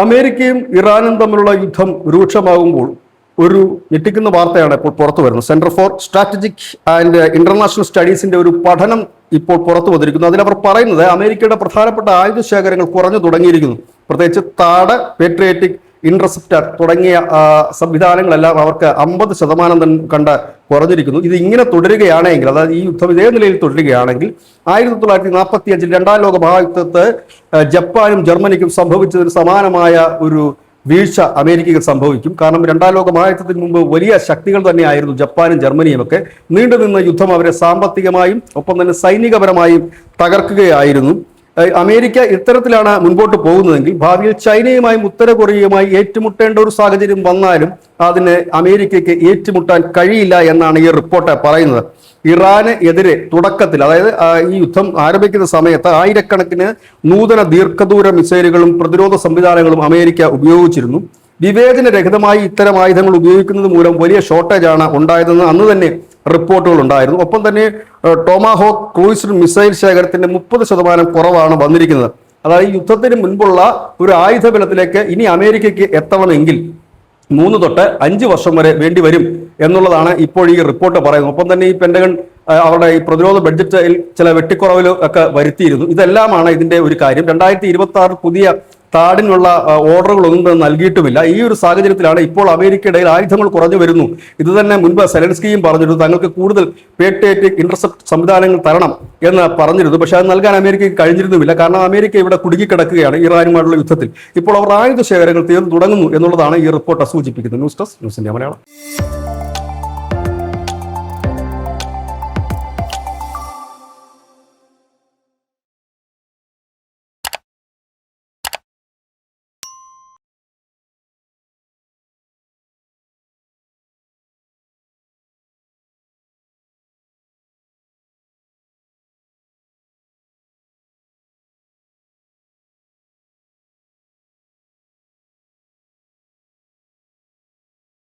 അമേരിക്കയും ഇറാനും തമ്മിലുള്ള യുദ്ധം രൂക്ഷമാകുമ്പോൾ ഒരു ഞെട്ടിക്കുന്ന വാർത്തയാണ് ഇപ്പോൾ പുറത്തു വരുന്നത്. Centre for strategic and international സ്റ്റഡീസിന്റെ ഒരു പഠനം ഇപ്പോൾ പുറത്തു വന്നിരിക്കുന്നു. അതിലവർ പറയുന്നത് അമേരിക്കയുടെ പ്രധാനപ്പെട്ട ആയുധ ശേഖരങ്ങൾ കുറഞ്ഞു തുടങ്ങിയിരിക്കുന്നു. പ്രത്യേകിച്ച് താഡ്, പേട്രിയോറ്റിക്, ഇന്റർസെപ്റ്റർ തുടങ്ങിയ സംവിധാനങ്ങളെല്ലാം അവർക്ക് 50% കണ്ട് കുറഞ്ഞിരിക്കുന്നു. ഇത് ഇങ്ങനെ തുടരുകയാണെങ്കിൽ, അതായത് ഈ യുദ്ധം ഇതേ നിലയിൽ തുടരുകയാണെങ്കിൽ 1945 രണ്ടാം ലോക മഹായുദ്ധത്ത് ജപ്പാനും ജർമ്മനിക്കും സംഭവിച്ചതിന് സമാനമായ ഒരു വീഴ്ച അമേരിക്കയ്ക്ക് സംഭവിക്കും. കാരണം രണ്ടാം ലോക മഹായുദ്ധത്തിന് മുമ്പ് വലിയ ശക്തികൾ തന്നെയായിരുന്നു ജപ്പാനും ജർമ്മനിയും ഒക്കെ. നീണ്ടുനിന്ന യുദ്ധം അവരെ സാമ്പത്തികമായും ഒപ്പം തന്നെ സൈനികപരമായും തകർക്കുകയായിരുന്നു. അമേരിക്ക ഇത്തരത്തിലാണ് മുൻപോട്ട് പോകുന്നതെങ്കിൽ ഭാവിയിൽ ചൈനയുമായും ഉത്തര കൊറിയയുമായി ഏറ്റുമുട്ടേണ്ട ഒരു സാഹചര്യം വന്നാലും അതിന് അമേരിക്കയ്ക്ക് ഏറ്റുമുട്ടാൻ കഴിയില്ല എന്നാണ് ഈ റിപ്പോർട്ട് പറയുന്നത്. ഇറാന് എതിരെ തുടക്കത്തിൽ, അതായത് ഈ യുദ്ധം ആരംഭിക്കുന്ന സമയത്ത് ആയിരക്കണക്കിന് നൂതന ദീർഘദൂര മിസൈലുകളും പ്രതിരോധ സംവിധാനങ്ങളും അമേരിക്ക ഉപയോഗിച്ചിരുന്നു. വിവേചനരഹിതമായി ഇത്തരം ആയുധങ്ങൾ ഉപയോഗിക്കുന്നത് മൂലം വലിയ ഷോർട്ടേജാണ് ഉണ്ടായതെന്ന് അന്ന് തന്നെ റിപ്പോർട്ടുകൾ ഉണ്ടായിരുന്നു. ഒപ്പം തന്നെ ടോമാഹോക്ക് ക്രൂയിസ് മിസൈൽ ശേഖരത്തിന്റെ 30% കുറവാണ് വന്നിരിക്കുന്നത്. അതായത് യുദ്ധത്തിന് മുൻപുള്ള ഒരു ആയുധ ബലത്തിലേക്ക് ഇനി അമേരിക്കയ്ക്ക് എത്തണമെങ്കിൽ 3 തൊട്ട് 5 വർഷം വരെ വേണ്ടി വരും എന്നുള്ളതാണ് ഇപ്പോൾ ഈ റിപ്പോർട്ട് പറയുന്നത്. ഒപ്പം തന്നെ ഈ പെന്റഗൺ അവരുടെ ഈ പ്രതിരോധ ബഡ്ജറ്റിൽ ചില വെട്ടിക്കുറവിൽ ഒക്കെ വരുത്തിയിരുന്നു. ഇതെല്ലാമാണ് ഇതിന്റെ ഒരു കാര്യം. 2026 പുതിയ താടിനുള്ള ഓർഡറുകളൊന്നും തന്നെ നൽകിയിട്ടുമില്ല. ഈ ഒരു സാഹചര്യത്തിലാണ് ഇപ്പോൾ അമേരിക്കയുടെ ആയുധങ്ങൾ കുറഞ്ഞു വരുന്നു. ഇത് തന്നെ മുൻപ് സെലൻസ്കിയും പറഞ്ഞിരുന്നു, തങ്ങൾക്ക് കൂടുതൽ പേട്രിയോറ്റിക്, ഇന്റർസെപ്റ്റ് സംവിധാനങ്ങൾ തരണം എന്ന് പറഞ്ഞിരുന്നു. പക്ഷെ അത് നൽകാൻ അമേരിക്കയ്ക്ക് കഴിഞ്ഞിരുന്നുമില്ല. കാരണം അമേരിക്ക ഇവിടെ കുടുങ്ങിക്കിടക്കുകയാണ് ഇറാനുമായുള്ള യുദ്ധത്തിൽ. ഇപ്പോൾ അവർ ആയുധ ശേഖരങ്ങൾ തീർന്നു തുടങ്ങുന്നു എന്നുള്ളതാണ് ഈ റിപ്പോർട്ട് സൂചിപ്പിക്കുന്നത്. News desk, news India Malayalam.